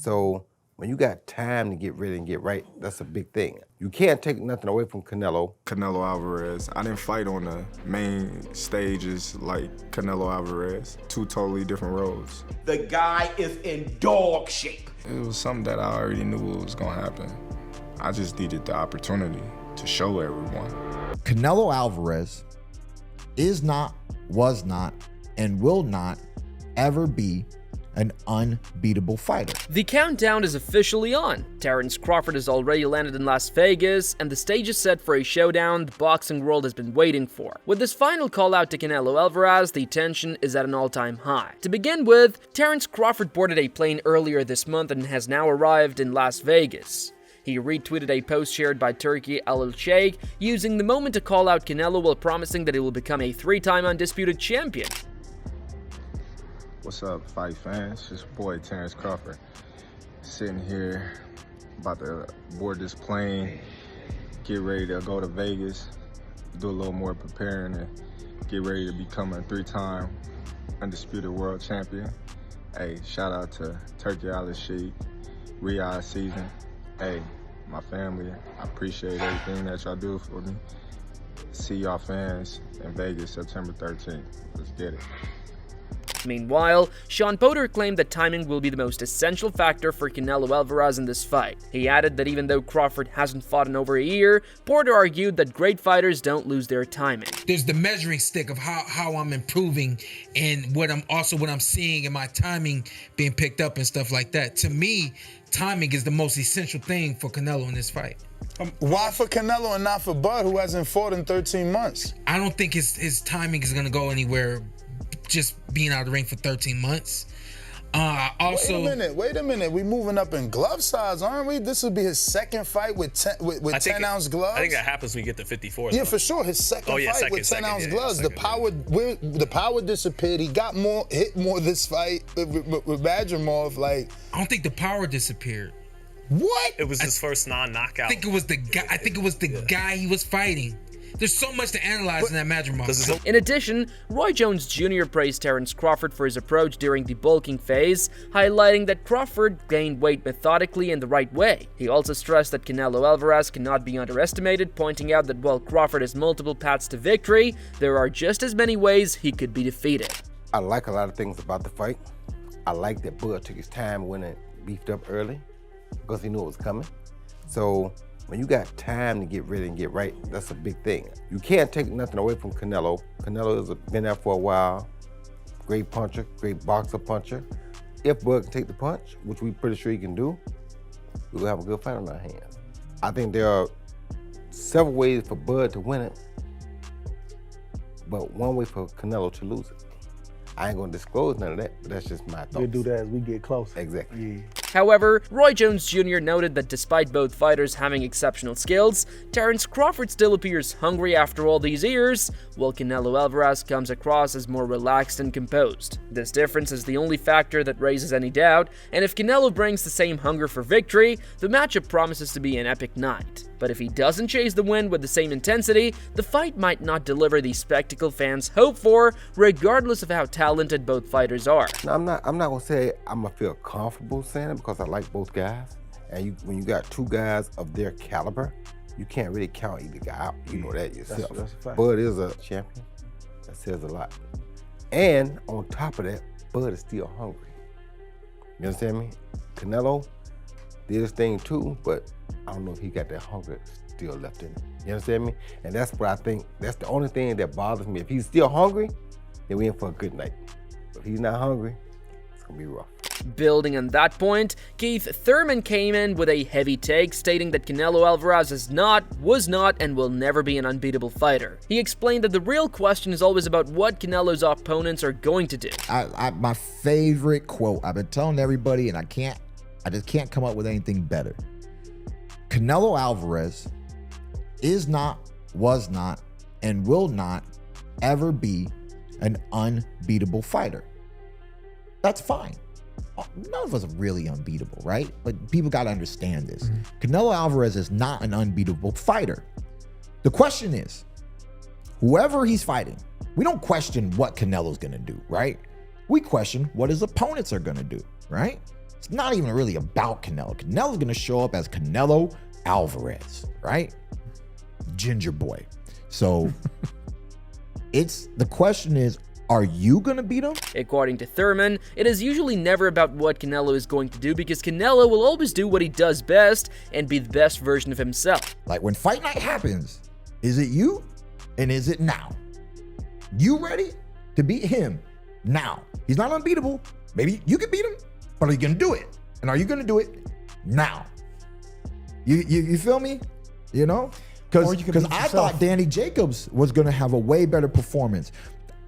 So when you got time to get ready and get right, that's a big thing. You can't take nothing away from Canelo. Canelo Alvarez. I didn't fight on the main stages like Canelo Alvarez. Two totally different roads. The guy is in dog shape. It was something that I already knew was gonna happen. I just needed the opportunity to show everyone. Canelo Alvarez is not, was not, and will not ever be an unbeatable fighter. The countdown is officially on. Terence Crawford has already landed in Las Vegas, and the stage is set for a showdown the boxing world has been waiting for. With this final call out to Canelo Alvarez, the tension is at an all-time high. To begin with, Terence Crawford boarded a plane earlier this month and has now arrived in Las Vegas. He retweeted a post shared by Turkey Al-Sheikh, using the moment to call out Canelo while promising that he will become a three-time undisputed champion. What's up, fight fans? It's your boy, Terence Crawford. Sitting here, about to board this plane, get ready to go to Vegas, do a little more preparing, and get ready to become a three-time undisputed world champion. Hey, shout out to Turkey Al-Sheikh, Riyadh season. Hey, my family, I appreciate everything that y'all do for me. See y'all fans in Vegas, September 13th. Let's get it. Meanwhile, Sean Potter claimed that timing will be the most essential factor for Canelo Alvarez in this fight. He added that even though Crawford hasn't fought in over a year, Porter argued that great fighters don't lose their timing. There's the measuring stick of how I'm improving and what I'm seeing in my timing being picked up and stuff like that. To me, timing is the most essential thing for Canelo in this fight. Why for Canelo and not for Bud, who hasn't fought in 13 months? I don't think his timing is going to go anywhere just being out of the ring for 13 months. Wait a minute. We moving up in glove size, aren't we? This would be his second fight with 10-ounce gloves. I think that happens when you get to 54. Yeah, though. for sure. His second fight with 10-ounce gloves. The power disappeared. He got hit more this fight with Badgermov. Like, I don't think the power disappeared. What? It was his first non-knockout. I think it was the guy he was fighting. There's so much to analyze in that match remark. In addition, Roy Jones Jr. praised Terence Crawford for his approach during the bulking phase, highlighting that Crawford gained weight methodically in the right way. He also stressed that Canelo Alvarez cannot be underestimated, pointing out that while Crawford has multiple paths to victory, there are just as many ways he could be defeated. I like a lot of things about the fight. I like that Bud took his time when it beefed up early because he knew it was coming. So when you got time to get ready and get right, that's a big thing. You can't take nothing away from Canelo. Canelo has been there for a while. Great puncher, great boxer puncher. If Bud can take the punch, which we're pretty sure he can do, we'll have a good fight on our hands. I think there are several ways for Bud to win it, but one way for Canelo to lose it. I ain't gonna disclose none of that, but that's just my thoughts. We'll do that as we get closer. Exactly. Yeah. However, Roy Jones Jr. noted that despite both fighters having exceptional skills, Terence Crawford still appears hungry after all these years, while Canelo Alvarez comes across as more relaxed and composed. This difference is the only factor that raises any doubt, and if Canelo brings the same hunger for victory, the matchup promises to be an epic night. But if he doesn't chase the win with the same intensity, the fight might not deliver the spectacle fans hope for, regardless of how talented both fighters are. Now, I'm not gonna say I'm gonna feel comfortable saying it because I like both guys. And when you got two guys of their caliber, you can't really count either guy out. You know that yourself. That's a fact. Bud is a champion. That says a lot. And on top of that, Bud is still hungry. You understand me? Canelo did his thing too, but I don't know if he got that hunger still left in him. You understand me? And that's what I think, that's the only thing that bothers me. If he's still hungry, then we're in for a good night. If he's not hungry, it's gonna be rough. Building on that point, Keith Thurman came in with a heavy take, stating that Canelo Alvarez was not, and will never be an unbeatable fighter. He explained that the real question is always about what Canelo's opponents are going to do. My favorite quote, I've been telling everybody, and I just can't come up with anything better. Canelo Alvarez is not, was not, and will not ever be an unbeatable fighter. That's fine. None of us are really unbeatable, right? But people got to understand this. Canelo Alvarez is not an unbeatable fighter. The question is, whoever he's fighting, we don't question what Canelo's going to do, right? We question what his opponents are going to do, right? It's not even really about Canelo. Canelo's gonna show up as Canelo Alvarez, right? Ginger boy. So the question is, are you gonna beat him? According to Thurman, it is usually never about what Canelo is going to do because Canelo will always do what he does best and be the best version of himself. Like when fight night happens, is it you and is it now? You ready to beat him now? He's not unbeatable. Maybe you can beat him, but are you gonna do it? And are you gonna do it now? You feel me? You know? Because I thought Danny Jacobs was gonna have a way better performance.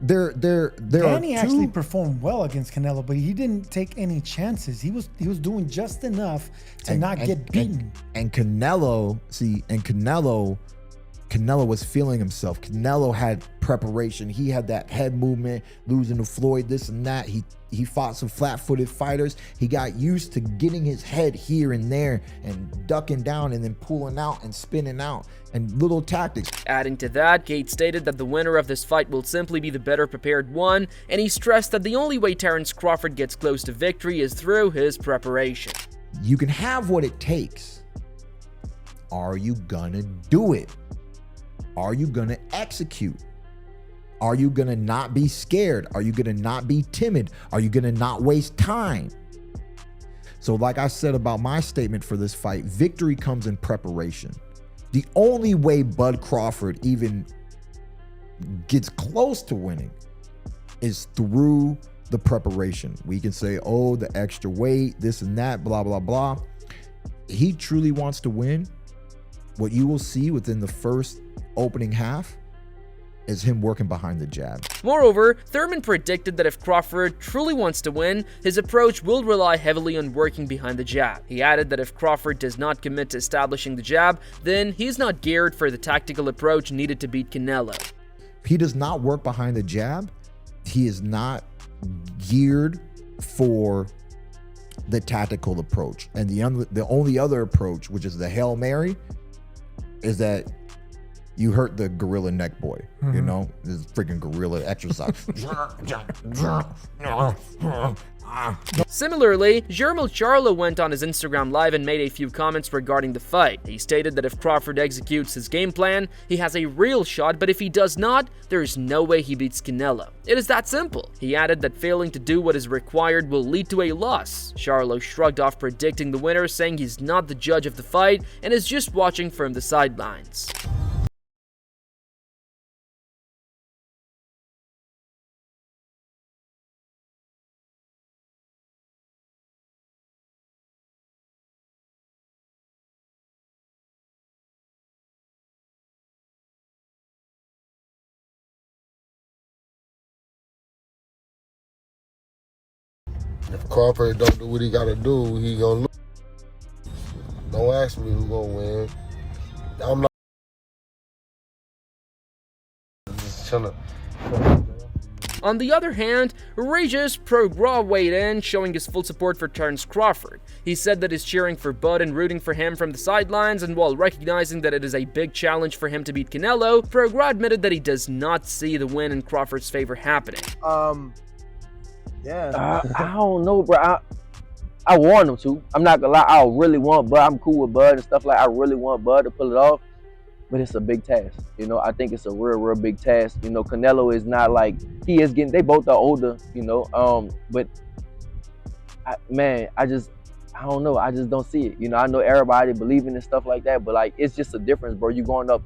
Danny actually performed well against Canelo, but he didn't take any chances. He was doing just enough to not get beaten. And Canelo was feeling himself. Canelo had preparation. He had that head movement, losing to Floyd, this and that. He fought some flat-footed fighters. He got used to getting his head here and there and ducking down and then pulling out and spinning out and little tactics. Adding to that, Gate stated that the winner of this fight will simply be the better prepared one, and he stressed that the only way Terence Crawford gets close to victory is through his preparation. You can have what it takes. Are you gonna do it? Are you gonna execute? Are you gonna not be scared? Are you gonna not be timid? Are you gonna not waste time? So like I said about my statement for this fight, victory comes in preparation. The only way Bud Crawford even gets close to winning is through the preparation. We can say, oh, the extra weight, this and that, blah, blah, blah. He truly wants to win. What you will see within the first opening half is him working behind the jab. Moreover, Thurman predicted that if Crawford truly wants to win, his approach will rely heavily on working behind the jab. He added that if Crawford does not commit to establishing the jab, then he's not geared for the tactical approach needed to beat Canelo. If he does not work behind the jab, he is not geared for the tactical approach. And the only other approach, which is the Hail Mary, is that you hurt the gorilla neck boy, you know, this freaking gorilla exercise. Similarly, Charlo went on his Instagram live and made a few comments regarding the fight. He stated that if Crawford executes his game plan, he has a real shot, but if he does not, there is no way he beats Canelo. It is that simple. He added that failing to do what is required will lead to a loss. Charlo shrugged off predicting the winner, saying he's not the judge of the fight and is just watching from the sidelines. If Crawford don't do what he gotta do, he gonna lose. Don't ask me who gonna win. I'm not just chilling. On the other hand, Regis Prograis weighed in, showing his full support for Terence Crawford. He said that he's cheering for Bud and rooting for him from the sidelines, and while recognizing that it is a big challenge for him to beat Canelo, Prograis admitted that he does not see the win in Crawford's favor happening. I don't know, bro. I want him to. I'm not gonna lie. I really want Bud. I'm cool with Bud and stuff like. I really want Bud to pull it off, but it's a big task. You know, I think it's a real big task. You know, Canelo is not like he is getting. They both are older. You know, but I don't know. I just don't see it. You know, I know everybody believing in stuff like that, but like it's just a difference, bro. He going up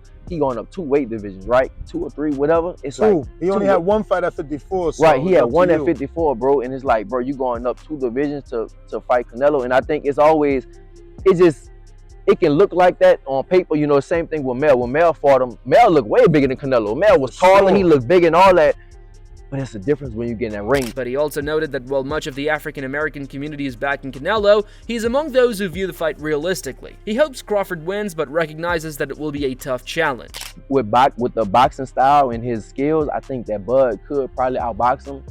2 weight divisions, right? 2 or 3, whatever. It's two. Like he only had one fight at 54. So right, he had one at 54, bro. And it's like, bro, you going up 2 divisions to fight Canelo. And I think it can look like that on paper. You know, same thing with Mel. When Mel fought him, Mel looked way bigger than Canelo. Mel was taller, he looked big and all that. But it's a difference when you get in that ring. But he also noted that while much of the African-American community is backing Canelo, he's among those who view the fight realistically. He hopes Crawford wins, but recognizes that it will be a tough challenge. With the boxing style and his skills, I think that Bud could probably outbox him.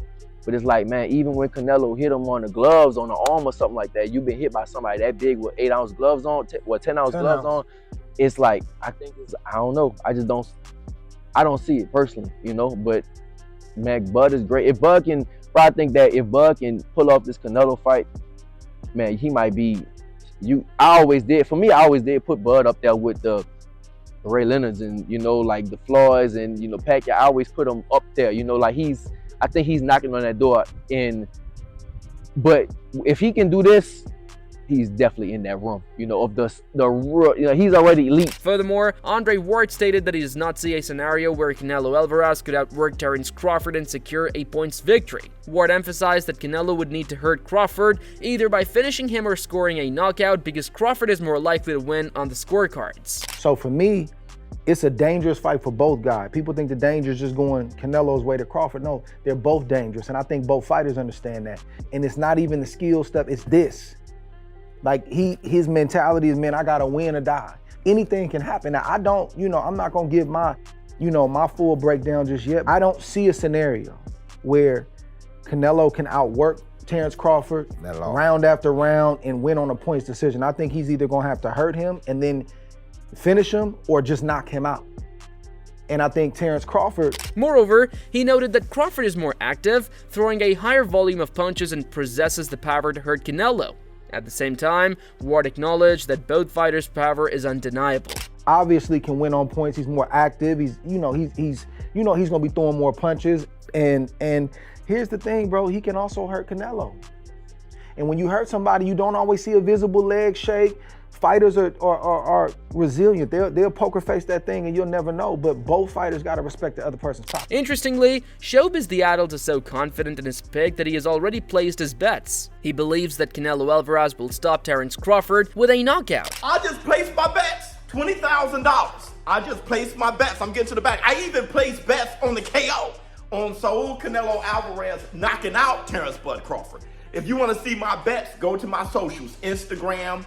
But it's like, man, even when Canelo hit him on the gloves, on the arm or something like that, you've been hit by somebody that big with 8-ounce gloves on, 10-ounce gloves on. It's like, I don't know. I don't see it personally, you know, but man, Bud is great. I think that if Bud can pull off this Canelo fight, man, he might be. I always did put Bud up there with the Ray Leonards and like the Floyds and Pacquiao. I always put him up there. Like I think he's knocking on that door. But if he can do this, he's definitely in that room, of the real, he's already elite. Furthermore, Andre Ward stated that he does not see a scenario where Canelo Alvarez could outwork Terence Crawford and secure a points victory. Ward emphasized that Canelo would need to hurt Crawford either by finishing him or scoring a knockout because Crawford is more likely to win on the scorecards. So for me, it's a dangerous fight for both guys. People think the danger is just going Canelo's way to Crawford. No, they're both dangerous, and I think both fighters understand that. And it's not even the skill stuff, it's this. Like his mentality is, man, I gotta win or die. Anything can happen. Now I don't, I'm not gonna give my, my full breakdown just yet. I don't see a scenario where Canelo can outwork Terence Crawford round after round and win on a points decision. I think he's either gonna have to hurt him and then finish him or just knock him out. And I think Terence Crawford... Moreover, he noted that Crawford is more active, throwing a higher volume of punches and possesses the power to hurt Canelo. At the same time, Ward acknowledged that both fighters' power is undeniable. Obviously can win on points. He's more active. He's gonna be throwing more punches. And here's the thing, bro. He can also hurt Canelo. And when you hurt somebody, you don't always see a visible leg shake. Fighters are resilient. They'll poker face that thing and you'll never know, but both fighters gotta respect the other person's power. Interestingly, ShowBizz the adult is so confident in his pick that he has already placed his bets. He believes that Canelo Alvarez will stop Terence Crawford with a knockout. I just placed my bets, $20,000. I just placed my bets, I'm getting to the back. I even placed bets on the KO, on Saul Canelo Alvarez knocking out Terence Bud Crawford. If you wanna see my bets, go to my socials, Instagram,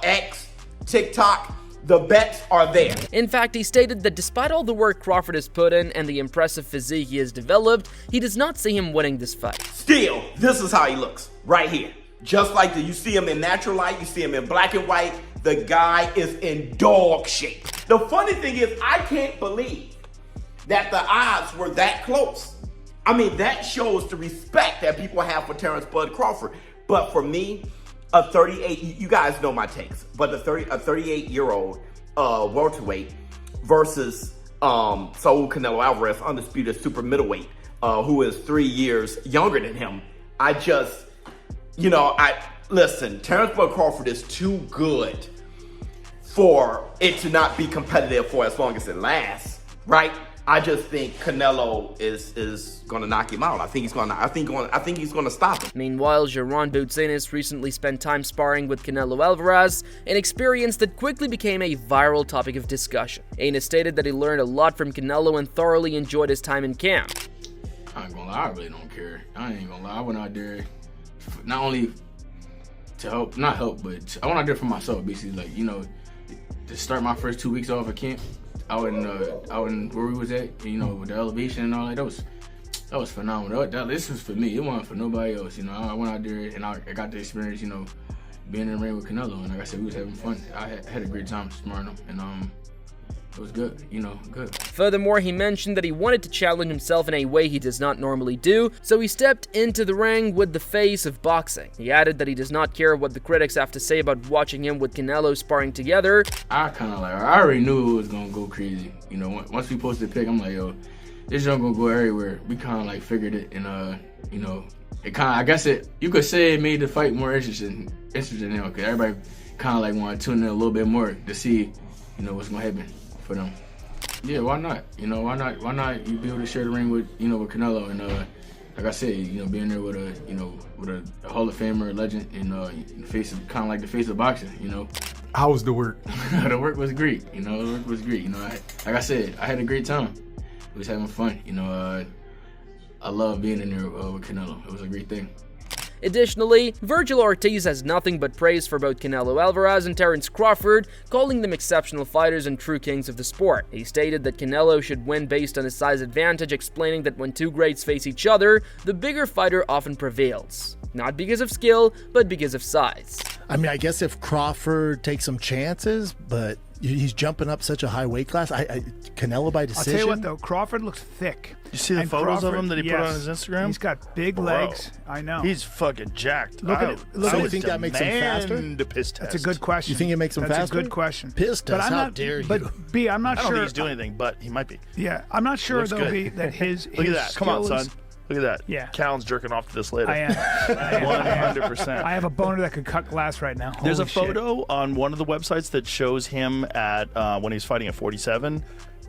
X, TikTok, the bets are there. In fact, he stated that despite all the work Crawford has put in and the impressive physique he has developed, he does not see him winning this fight. Still, this is how he looks, right here. Just like you see him in natural light, you see him in black and white, the guy is in dog shape. The funny thing is, I can't believe that the odds were that close. I mean, that shows the respect that people have for Terence Bud Crawford. But for me, a 38, you guys know my takes, but a 38-year-old welterweight versus Saul Canelo Alvarez, undisputed super middleweight, who is 3 years younger than him. Listen, Terence Bud Crawford is too good for it to not be competitive for as long as it lasts, right? I just think Canelo is gonna knock him out. I think he's gonna stop him. Meanwhile, Jaron Boutsenis recently spent time sparring with Canelo Alvarez, an experience that quickly became a viral topic of discussion. Aina stated that he learned a lot from Canelo and thoroughly enjoyed his time in camp. I ain't gonna lie, I really don't care. I ain't gonna lie, I went out there not only to help, not help, but I went out there for myself, basically, to start my first 2 weeks off of camp. Out in where we was at, with the elevation and all that was phenomenal. This was for me. It wasn't for nobody else. I went out there and I got the experience, being in the ring with Canelo. And like I said, we was having fun. I had a great time sparring him, and it was good, good. Furthermore, he mentioned that he wanted to challenge himself in a way he does not normally do, so he stepped into the ring with the face of boxing. He added that he does not care what the critics have to say about watching him with Canelo sparring together. I already knew it was gonna go crazy. Once we posted the pic, I'm like, yo, this junk gonna go everywhere. We kind of figured it, and it kind of, I guess you could say it made the fight more interesting now, because everybody kind of want to tune in a little bit more to see, what's gonna happen for them. Yeah, why not? Why not you be able to share the ring with, with Canelo, and like I said, being there with a Hall of Famer, legend, and face of, kind of like the face of boxing, How was the work? The work was great, the work was great, like I said, I had a great time. We was having fun, I love being in there with Canelo. It was a great thing. Additionally, Virgil Ortiz has nothing but praise for both Canelo Alvarez and Terence Crawford, calling them exceptional fighters and true kings of the sport. He stated that Canelo should win based on his size advantage, explaining that when two greats face each other, the bigger fighter often prevails. Not because of skill, but because of size. I mean, I guess if Crawford takes some chances, but he's jumping up such a high weight class. Canelo by decision. I'll tell you what though, Crawford looks thick. You see the photos of him that he put on his Instagram? He's got big legs. I know. He's fucking jacked. Look at it. So you think that makes him faster? The piss test. That's a good question. You think it makes him faster? That's a good question. Piss test. How dare you? But B, I'm not sure. I don't think he's doing anything, but he might be. Yeah, I'm not sure though, B, that his look at that. Come on, son. Look at that. Yeah. Callan's jerking off to this later. I am. 100%. I have a boner that could cut glass right now. There's a Holy shit. photo on one of the websites that shows him at when he's fighting at 47,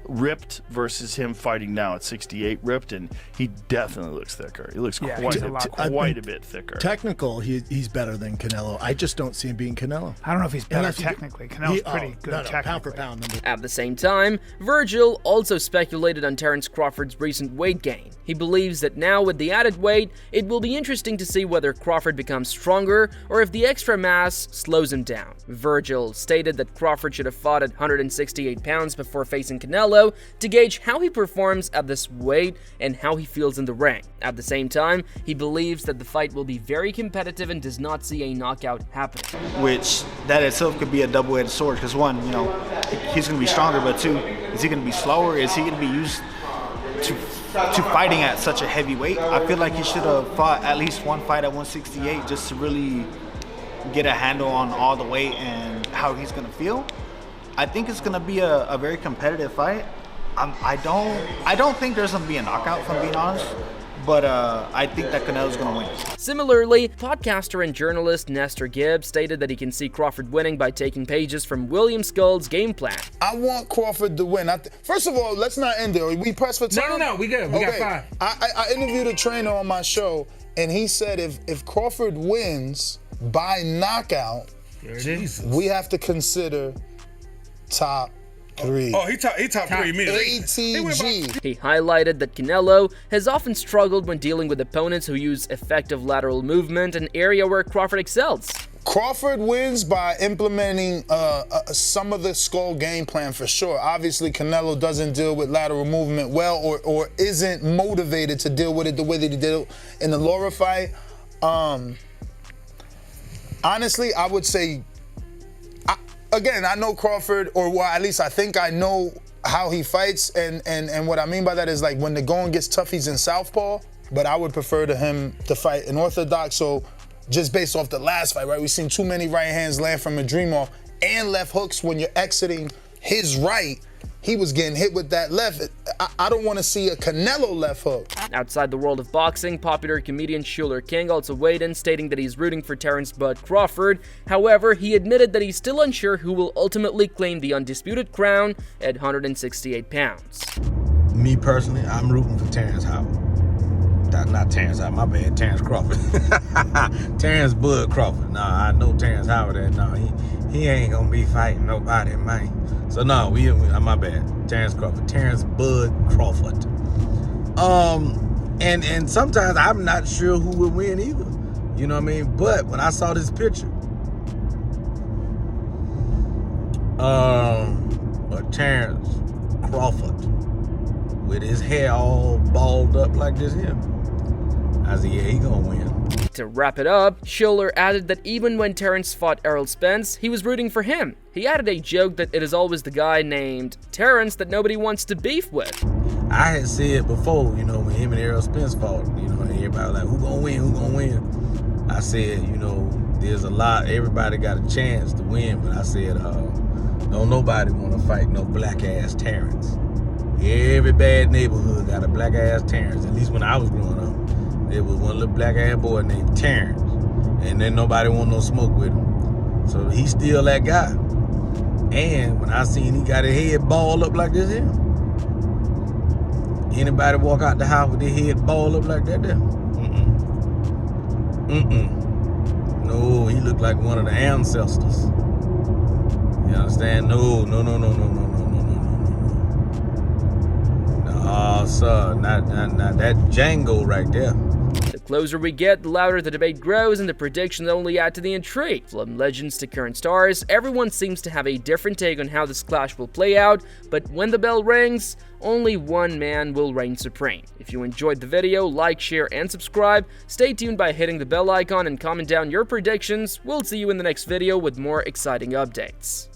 ripped versus him fighting now at 68, ripped, and he definitely looks thicker. He looks quite a bit thicker. Technical, he's better than Canelo. I just don't see him being Canelo. I don't know if he's better technically. Canelo's pretty good technically. Pound for pound. At the same time, Virgil also speculated on Terence Crawford's recent weight gain. He believes that now with the added weight, it will be interesting to see whether Crawford becomes stronger or if the extra mass slows him down. Virgil stated that Crawford should have fought at 168 pounds before facing Canelo to gauge how he performs at this weight and how he feels in the ring. At the same time, he believes that the fight will be very competitive and does not see a knockout happening. Which that itself could be a double-edged sword because one, he's going to be stronger, but two, is he going to be slower? Is he going to be used to fighting at such a heavy weight? I feel like he should have fought at least one fight at 168 just to really get a handle on all the weight and how he's going to feel. I think it's going to be a very competitive fight. I don't think there's going to be a knockout, if I'm being honest. But I think that Canelo's going to win. Similarly, podcaster and journalist Nestor Gibbs stated that he can see Crawford winning by taking pages from William Skull's game plan. I want Crawford to win. First of all, let's not end there. We pressed for time? No, we good. We got 5. I interviewed a trainer on my show, and he said if Crawford wins by knockout, we have to consider top 3. Oh, he top 3 immediately. ATG. He highlighted that Canelo has often struggled when dealing with opponents who use effective lateral movement, an area where Crawford excels. Crawford wins by implementing some of the Skull game plan for sure. Obviously, Canelo doesn't deal with lateral movement well or isn't motivated to deal with it the way that he did in the Lara fight. Honestly, I would say, again, I know Crawford, or at least I think I know how he fights, and what I mean by that is like when the going gets tough, he's in southpaw, but I would prefer him to fight in orthodox. So just based off the last fight, right, we've seen too many right hands land from a dream off and left hooks when you're exiting his right. He was getting hit with that left. I don't want to see a Canelo left hook. Outside the world of boxing, popular comedian Shuler King also weighed in, stating that he's rooting for Terence Bud Crawford. However, he admitted that he's still unsure who will ultimately claim the undisputed crown at 168 pounds. Me personally, I'm rooting for Terence Howard. Not Terence Howard, my bad, Terence Crawford. Terence Bud Crawford. Nah, I know Terence Howard. He ain't gonna be fighting nobody, man. So no, my bad. Terence Crawford. Terence Bud Crawford. And sometimes I'm not sure who will win either. You know what I mean? But when I saw this picture, Terence Crawford with his hair all balled up like this here, I said, yeah, he gonna win. To wrap it up, Shuler added that even when Terence fought Errol Spence, he was rooting for him. He added a joke that it is always the guy named Terrence that nobody wants to beef with. I had said before, when him and Errol Spence fought, and everybody was like, who gonna win? I said, there's a lot, everybody got a chance to win, but I said, don't nobody want to fight no black-ass Terrence. Every bad neighborhood got a black-ass Terrence, at least when I was growing up. There was one little black-ass boy named Terrence, and then nobody want no smoke with him. So he's still that guy. And when I seen he got his head balled up like this here, anybody walk out the house with their head balled up like that there? No, he looked like one of the ancestors. You understand? No. No, sir, not that Django right there. The closer we get, the louder the debate grows, and the predictions only add to the intrigue. From legends to current stars, everyone seems to have a different take on how this clash will play out, but when the bell rings, only one man will reign supreme. If you enjoyed the video, like, share, and subscribe. Stay tuned by hitting the bell icon and comment down your predictions. We'll see you in the next video with more exciting updates.